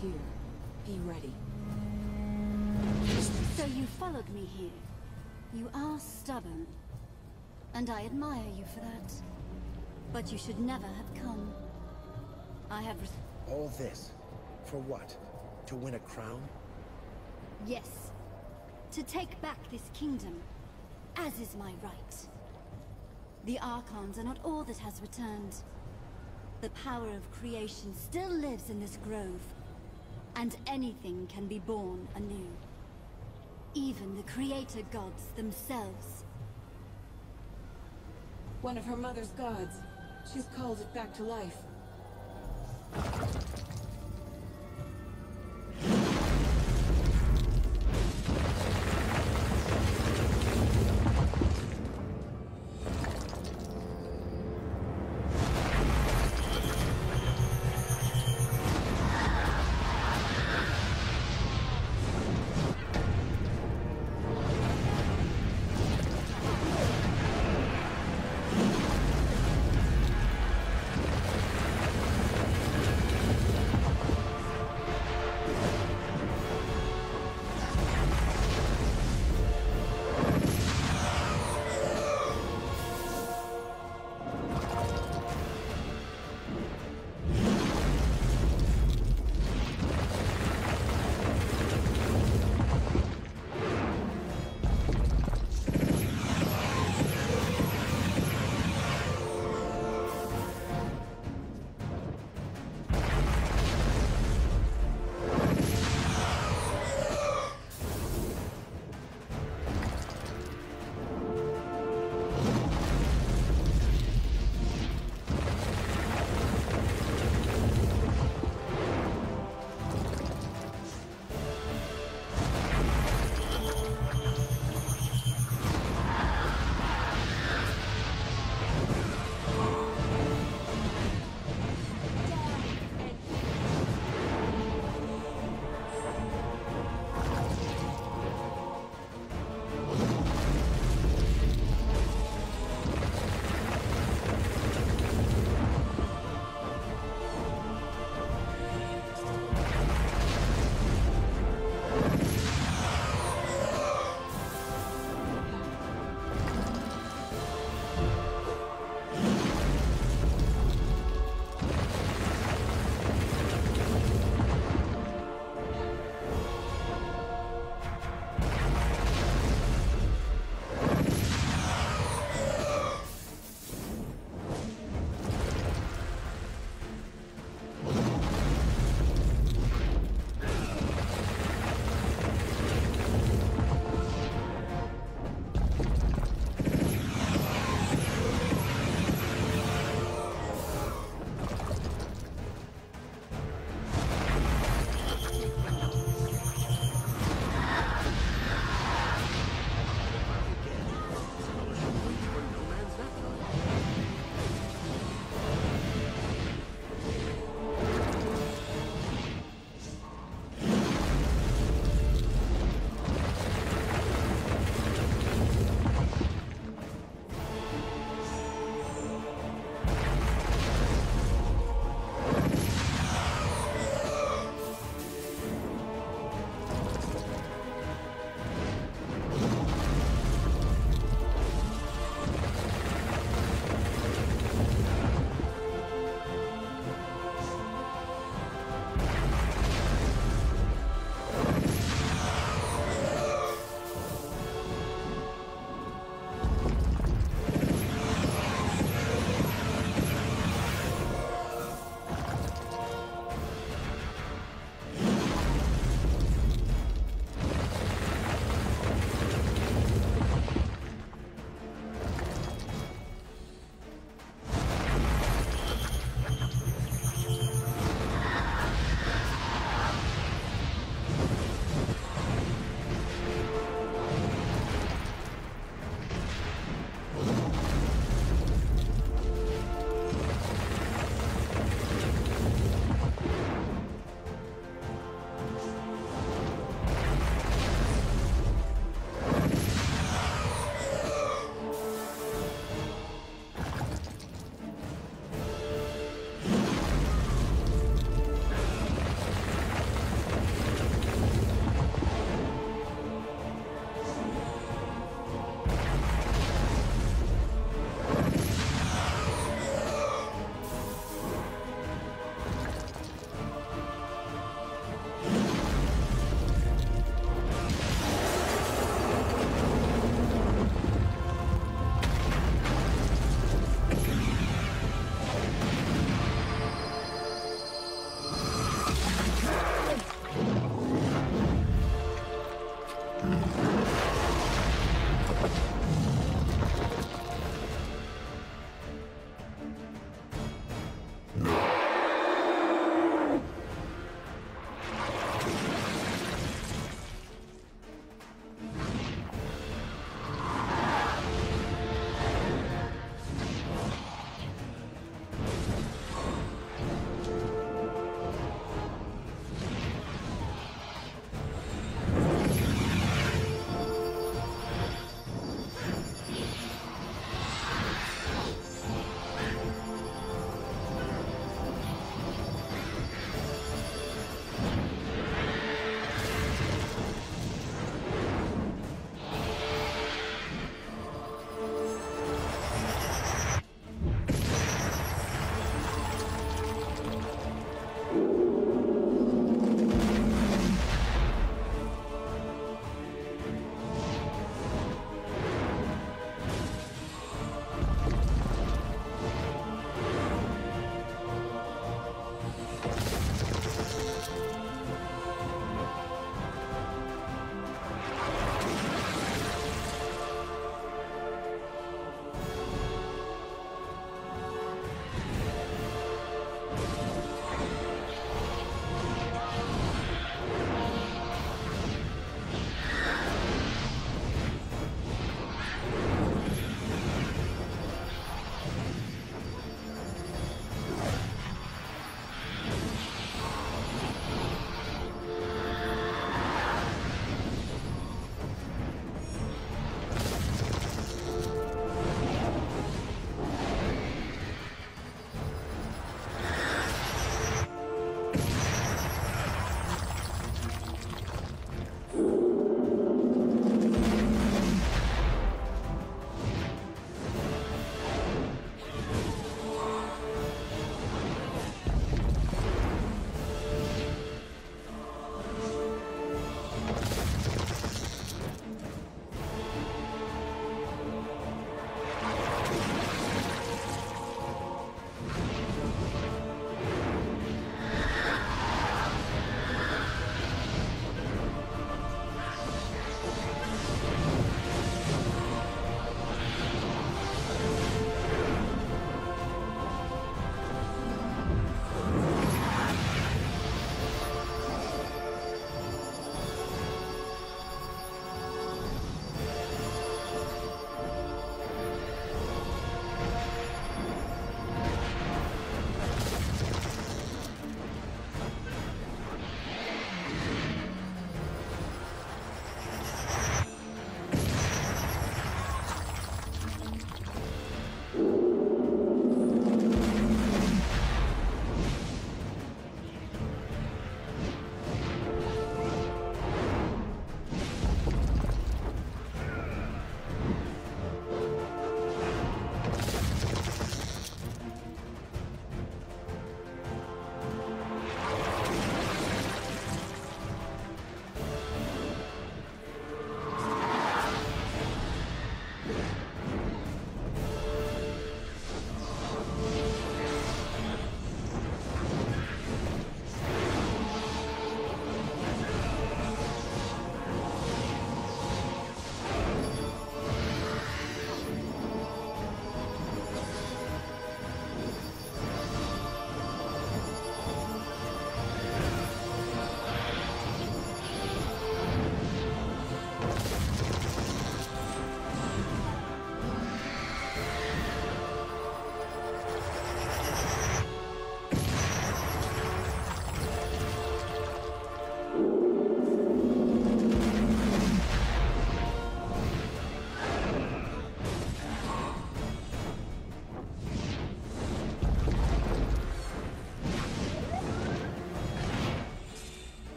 here. Be ready. So you followed me here. You are stubborn. And I admire you for that. But you should never have come. I have All this? For what? To win a crown? Yes. To take back this kingdom, as is my right. The Archons are not all that has returned. The power of creation still lives in this grove, and anything can be born anew. Even the creator gods themselves. One of her mother's gods. She's called it back to life.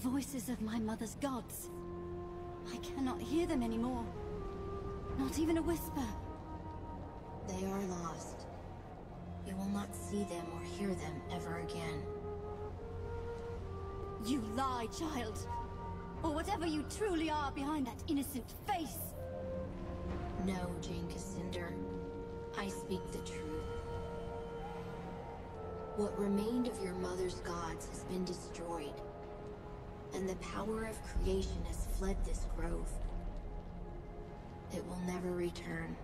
voices of my mother's gods. I cannot hear them anymore. Not even a whisper. They are lost. You will not see them or hear them ever again. You lie, child. Or whatever you truly are behind that innocent face. No, Jane Cassander. I speak the truth. What remained of your mother's gods has been destroyed, and the power of creation has fled this grove. It will never return.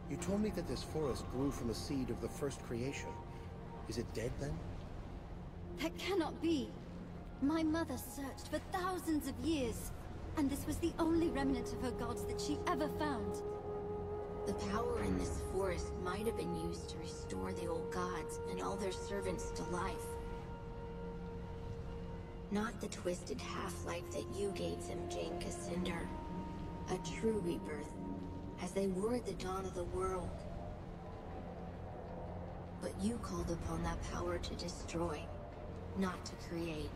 You told me that this forest grew from a seed of the first creation. Is it dead then? That cannot be. My mother searched for thousands of years, and this was the only remnant of her gods that she ever found. The power in this forest might have been used to restore the old gods and all their servants to life. Not the twisted half-life that you gave them, Jane Cassander. A true rebirth, as they were at the dawn of the world. But you called upon that power to destroy, not to create.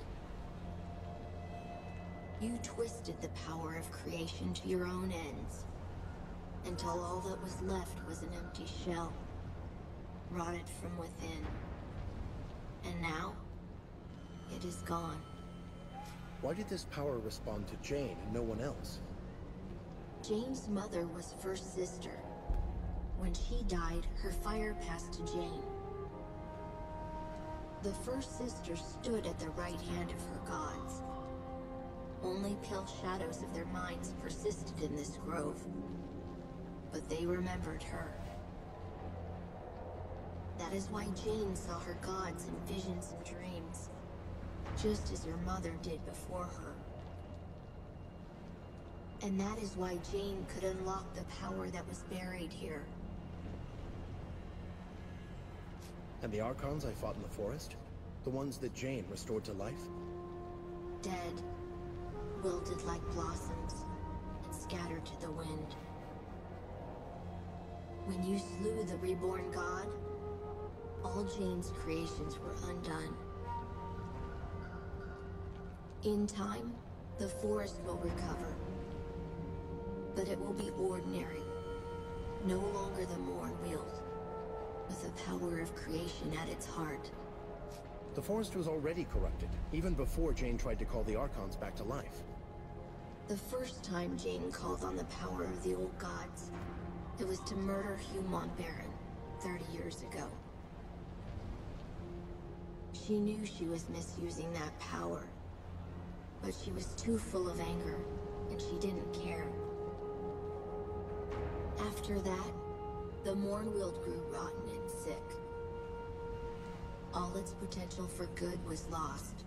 You twisted the power of creation to your own ends, until all that was left was an empty shell, rotted from within. And now, it is gone. Why did this power respond to Jane and no one else? Jane's mother was first sister. When she died, her fire passed to Jane. The first sister stood at the right hand of her gods. Only pale shadows of their minds persisted in this grove, but they remembered her. That is why Jane saw her gods in visions and dreams, just as her mother did before her. And that is why Jane could unlock the power that was buried here. And the Archons I fought in the forest? The ones that Jane restored to life? Dead, wilted like blossoms, and scattered to the wind. When you slew the reborn god, all Jane's creations were undone. In time, the forest will recover. But it will be ordinary, no longer the Morn wield, with the power of creation at its heart. The forest was already corrupted, even before Jane tried to call the Archons back to life. The first time Jane called on the power of the old gods, it was to murder Hugh Montbaron 30 years ago. She knew she was misusing that power, but she was too full of anger, and she didn't care. After that, the Mornwield grew rotten and sick. All its potential for good was lost.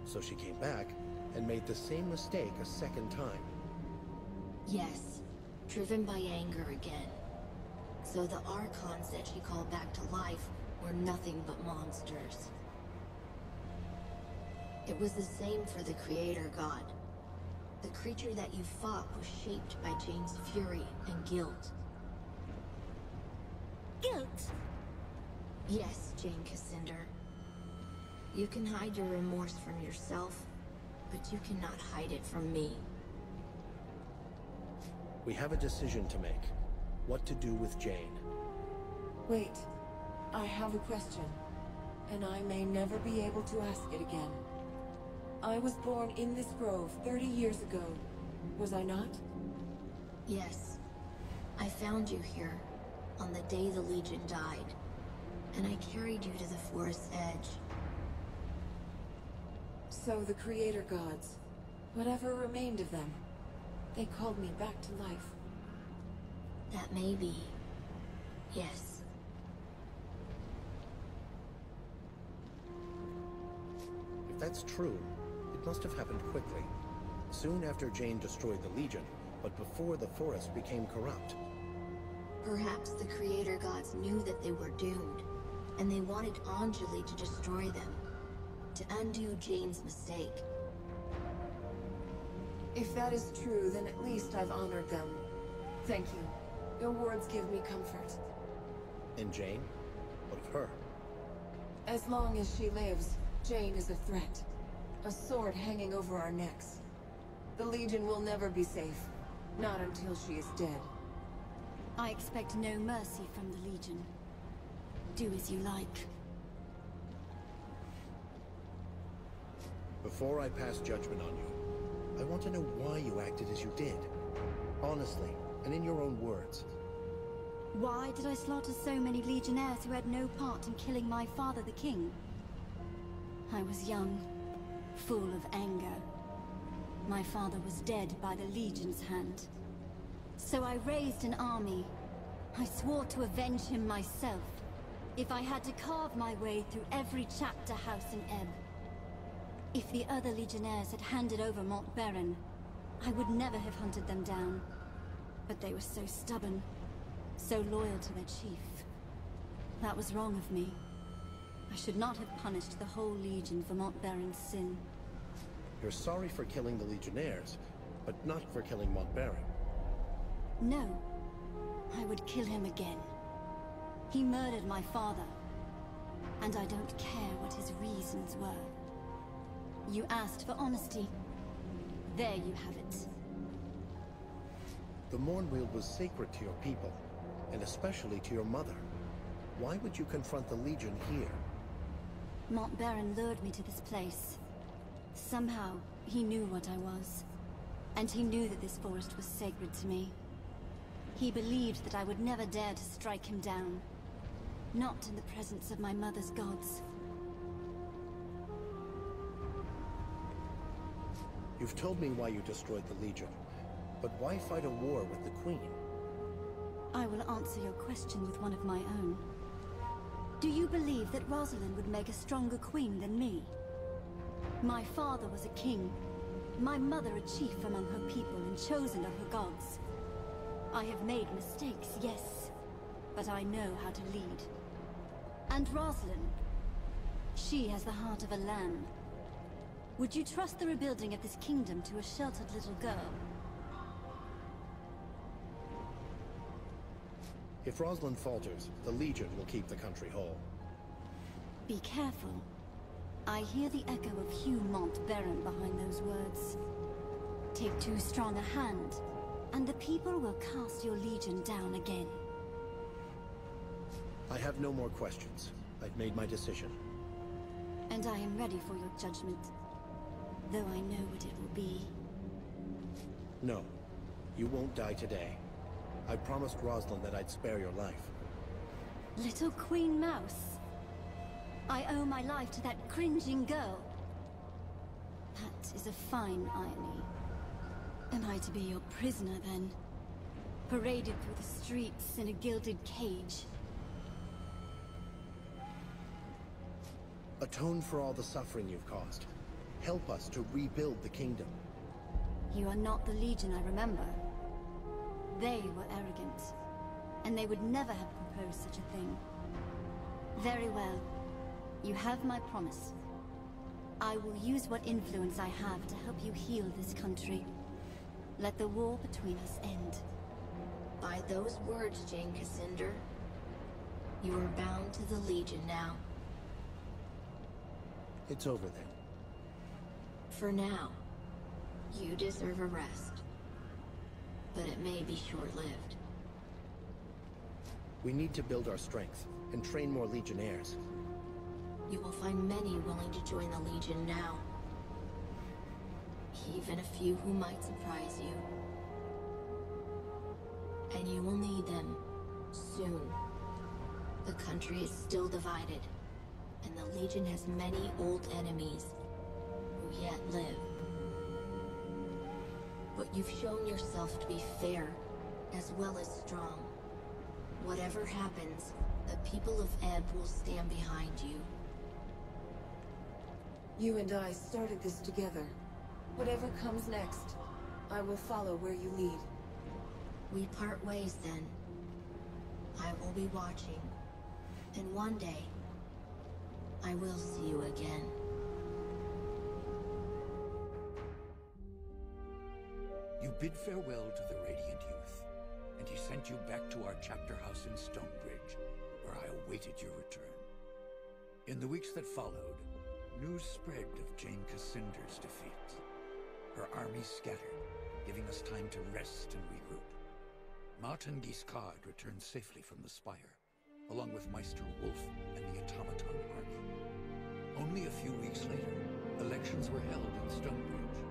So she came back and made the same mistake a second time. Yes, driven by anger again. So the Archons that she called back to life were nothing but monsters. It was the same for the Creator God. The creature that you fought was shaped by Jane's fury and guilt. Guilt? Yes, Jane Cassander. You can hide your remorse from yourself, but you cannot hide it from me. We have a decision to make. What to do with Jane. Wait. I have a question, and I may never be able to ask it again. I was born in this grove 30 years ago, was I not? Yes. I found you here, on the day the Legion died, and I carried you to the forest's edge. So the Creator Gods, whatever remained of them, they called me back to life. That may be. Yes. If that's true, it must have happened quickly. Soon after Jane destroyed the Legion, but before the forest became corrupt. Perhaps the Creator Gods knew that they were doomed, and they wanted Anjali to destroy them, to undo Jane's mistake. If that is true, then at least I've honored them. Thank you. Your words give me comfort. And Jane? What of her? As long as she lives, Jane is a threat. A sword hanging over our necks. The Legion will never be safe. Not until she is dead. I expect no mercy from the Legion. Do as you like. Before I pass judgment on you, I want to know why you acted as you did. Honestly, and in your own words. Why did I slaughter so many Legionnaires who had no part in killing my father, the king? I was young, full of anger. My father was dead by the Legion's hand. So I raised an army. I swore to avenge him myself, if I had to carve my way through every chapter house in Ebb. If the other Legionnaires had handed over Mont Baron, I would never have hunted them down. But they were so stubborn, so loyal to their chief. That was wrong of me. I should not have punished the whole Legion for Mont Baron's sin. You're sorry for killing the Legionnaires, but not for killing Mont Baron. No. I would kill him again. He murdered my father. And I don't care what his reasons were. You asked for honesty. There you have it. The Mournweald was sacred to your people, and especially to your mother. Why would you confront the Legion here? Mont Baron lured me to this place. Somehow, he knew what I was. And he knew that this forest was sacred to me. He believed that I would never dare to strike him down. Not in the presence of my mother's gods. You've told me why you destroyed the Legion, but why fight a war with the Queen? I will answer your question with one of my own. Do you believe that Rosalind would make a stronger queen than me? My father was a king, my mother a chief among her people and chosen of her gods. I have made mistakes, yes, but I know how to lead. And Rosalind, she has the heart of a lamb. Would you trust the rebuilding of this kingdom to a sheltered little girl? If Rosalind falters, the Legion will keep the country whole. Be careful. I hear the echo of Hugh Mont Baron behind those words. Take too strong a hand, and the people will cast your Legion down again. I have no more questions. I've made my decision. And I am ready for your judgment, though I know what it will be. No, you won't die today. I promised Rosalind that I'd spare your life. Little Queen Mouse. I owe my life to that cringing girl. That is a fine irony. Am I to be your prisoner, then? Paraded through the streets in a gilded cage? Atone for all the suffering you've caused. Help us to rebuild the kingdom. You are not the Legion I remember. They were arrogant, and they would never have proposed such a thing. Very well. You have my promise. I will use what influence I have to help you heal this country. Let the war between us end. By those words, Jane Cassandra, you are bound to the Legion now. It's over then. For now, you deserve a rest. But it may be short-lived. We need to build our strength and train more Legionnaires. You will find many willing to join the Legion now. Even a few who might surprise you. And you will need them soon. The country is still divided, and the Legion has many old enemies who yet live. But you've shown yourself to be fair, as well as strong. Whatever happens, the people of Ebb will stand behind you. You and I started this together. Whatever comes next, I will follow where you lead. We part ways then. I will be watching. And one day, I will see you again. You bid farewell to the Radiant Youth, and he sent you back to our chapter house in Stonebridge, where I awaited your return. In the weeks that followed, News spread of Jane Cassinder's defeat. Her army scattered, giving us time to rest and regroup. Martin Guiscard returned safely from the Spire, along with Meister Wolf and the Automaton army. Only a few weeks later, elections were held in Stonebridge.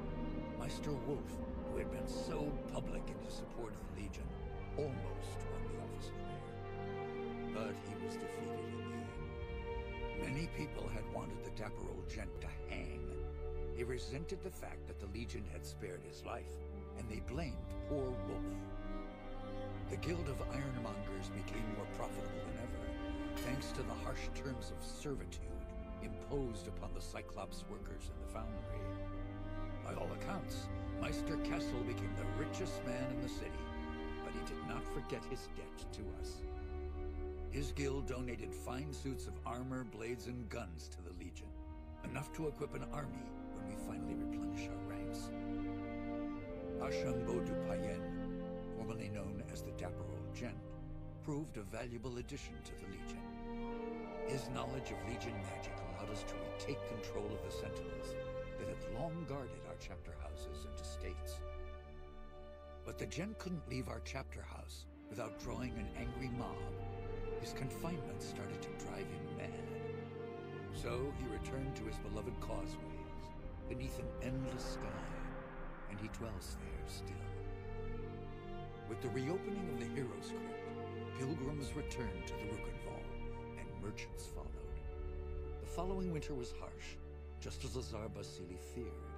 Meister Wolf, who had been so public in his support of the Legion, almost won the office of mayor. But he was defeated in the end. Many people had wanted the dapper old gent to hang. They resented the fact that the Legion had spared his life, and they blamed poor Wolf. The Guild of Ironmongers became more profitable than ever, thanks to the harsh terms of servitude imposed upon the Cyclops workers in the foundry. By all accounts, Meister Kessel became the richest man in the city, but he did not forget his debt to us. His guild donated fine suits of armor, blades, and guns to the Legion, enough to equip an army when we finally replenish our ranks. Archambault du Payen, formerly known as the Dapper Old Gent, proved a valuable addition to the Legion. His knowledge of Legion magic allowed us to retake control of the Sentinels that had long guarded our chapter houses and estates. But the Gent couldn't leave our chapter house without drawing an angry mob. His confinement started to drive him mad. So he returned to his beloved causeways, beneath an endless sky, and he dwells there still. With the reopening of the Heroes Crypt, pilgrims returned to the Rukenval, and merchants followed. The following winter was harsh, just as Lazar Basili feared.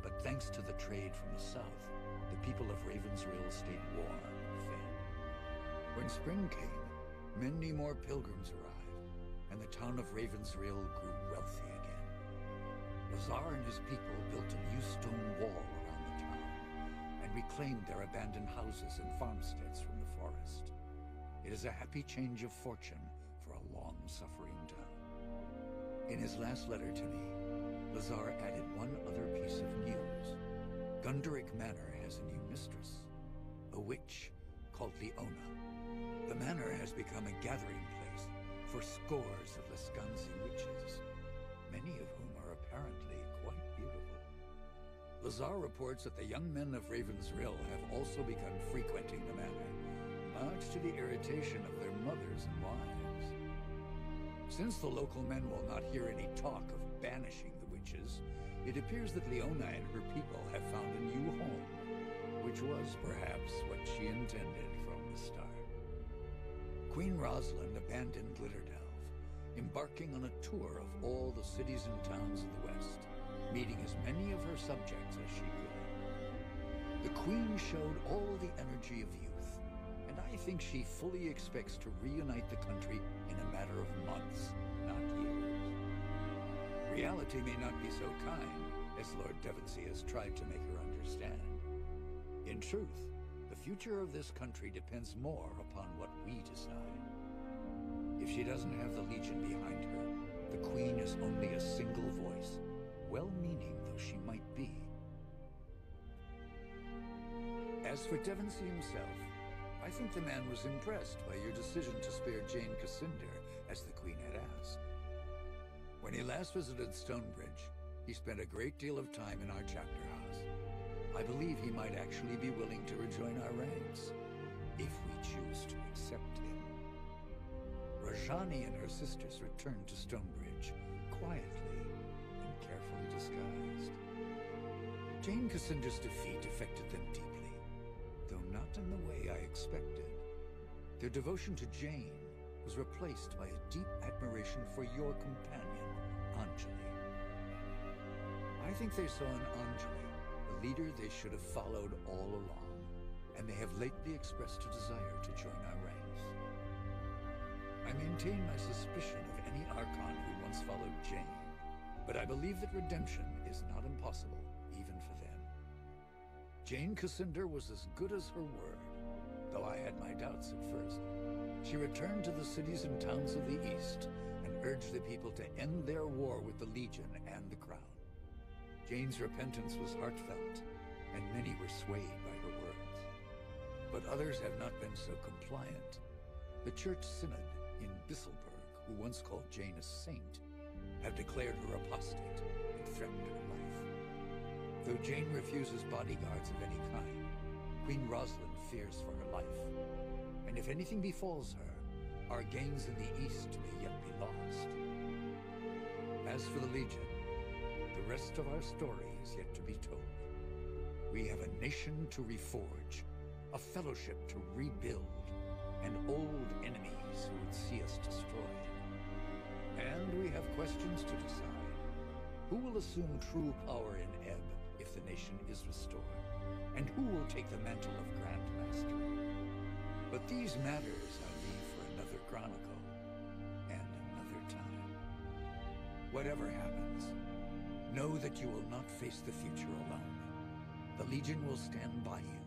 But thanks to the trade from the south, the people of Ravensrill stayed warm and fed. When spring came, many more pilgrims arrived, and the town of Ravensrill grew wealthy again. Lazar and his people built a new stone wall around the town, and reclaimed their abandoned houses and farmsteads from the forest. It is a happy change of fortune for a long-suffering town. In his last letter to me, Lazar added one other piece of news. Gunderic Manor has a new mistress, a witch called Leona. The manor has become a gathering place for scores of Lescanzi witches, many of whom are apparently quite beautiful. Lazar reports that the young men of Ravensrill have also begun frequenting the manor, much to the irritation of their mothers and wives. Since the local men will not hear any talk of banishing the witches, it appears that Leona and her people have found a new home, which was perhaps what she intended from the start. Queen Rosalind abandoned Glitterdelve, embarking on a tour of all the cities and towns of the West, meeting as many of her subjects as she could. The Queen showed all the energy of youth, and I think she fully expects to reunite the country in a matter of months, not years. Reality may not be so kind, as Lord Devonsey has tried to make her understand. In truth, the future of this country depends more upon what we decide. If she doesn't have the Legion behind her, the Queen is only a single voice, well-meaning though she might be. As for Devonsey himself, I think the man was impressed by your decision to spare Jane Cassinder, as the Queen had asked. When he last visited Stonebridge, he spent a great deal of time in our chapter house. I believe he might actually be willing to rejoin our ranks, if we choose to accept him. Rajani and her sisters returned to Stonebridge, quietly and carefully disguised. Jane Cassinder's defeat affected them deeply, though not in the way I expected. Their devotion to Jane was replaced by a deep admiration for your companion, Anjali. I think they saw in Anjali the leader they should have followed all along, and they have lately expressed a desire to join our ranks. I maintain my suspicion of any Archon who once followed Jane, but I believe that redemption is not impossible, even for them. Jane Cassinder was as good as her word, though I had my doubts at first. She returned to the cities and towns of the East and urged the people to end their war with the Legion and the Crown. Jane's repentance was heartfelt, and many were swayed by her words. But others have not been so compliant. The Church Synod in Bisselberg, who once called Jane a saint, have declared her apostate and threatened her life. Though Jane refuses bodyguards of any kind, Queen Rosalind fears for her life. And if anything befalls her, our gains in the East may yet be lost. As for the Legion, the rest of our story is yet to be told. We have a nation to reforge, a fellowship to rebuild, and old enemies who would see us destroyed. And we have questions to decide. Who will assume true power in Ebb if the nation is restored? And who will take the mantle of Grand Master? But these matters I leave for another chronicle, and another time. Whatever happens, know that you will not face the future alone. The Legion will stand by you,